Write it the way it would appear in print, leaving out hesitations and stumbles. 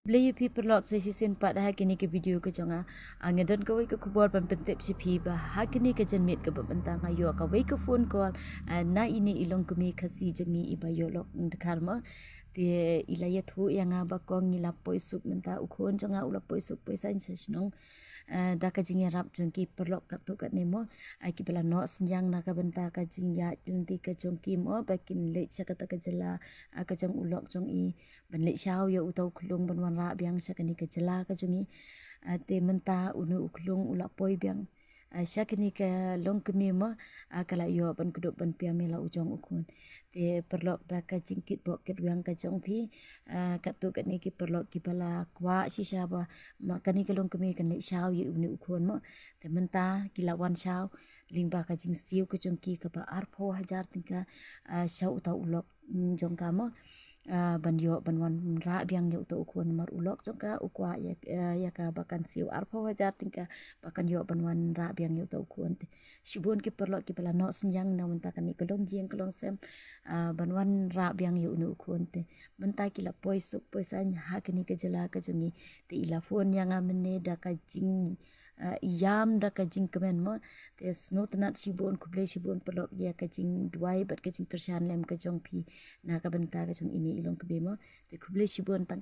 Beli pi perlot sesi sen pat ha kini ke video ke jonga ngedon ke wei ke kubuat ban pentep si pi ba ha kini ke jenmit ke bentang ayo ka wei ke phone call na ini ilong kemi kasi jengi iba yolok karma te ilaya thu yang ba kong ngila poisuk menta ukon jonga ula poisuk poisan sesnong da ka jingi rap jongki perlok ka tu ka nemo ki bela no senjang na ka benta ka jingya lenti ka jongki mo bakin le chakata ka jela ka jong ulok jong i ban le shao yo utau khulung ban wan ra biang sakani ka jela ka jungi te menta unu uklung ula poi biang sakani ka long kemi mo kala yo ban kuduk ban pia mela ujong ukun te perlok da ka jingkit bok ket biang ka jong pi ka tu ka ni ki perlok ki bala kwa shisha ba makani ka long kemi kan le shao yo unu ukun mo te menta ki lawan shao lingba ka jing siu ka jong ki ka ba arpo hajar tingka shao utau ulok jong ka mo ban yo ban wan ra biang yo to ukun mar ulok jong ka ukwa ya ka bakan siu arpo hajar tingka bakan yo ban wan ra biang yo to ukun shibun ki perlo ki pala no senjang na menta kan ikolong gieng kolong sem ban wan ra biang yo nu ukun te menta ki la poi suk poi san ha kini ke jela ka jungi te ila phone yang amene da ka jing yam da ka jing kemen mo te snot nat shibun kuble shibun perlo ya ka jing duai bat ka jing kershan lem ka jong pi na ka benta ka jong ini ilong ke bemo te kuble shibun tang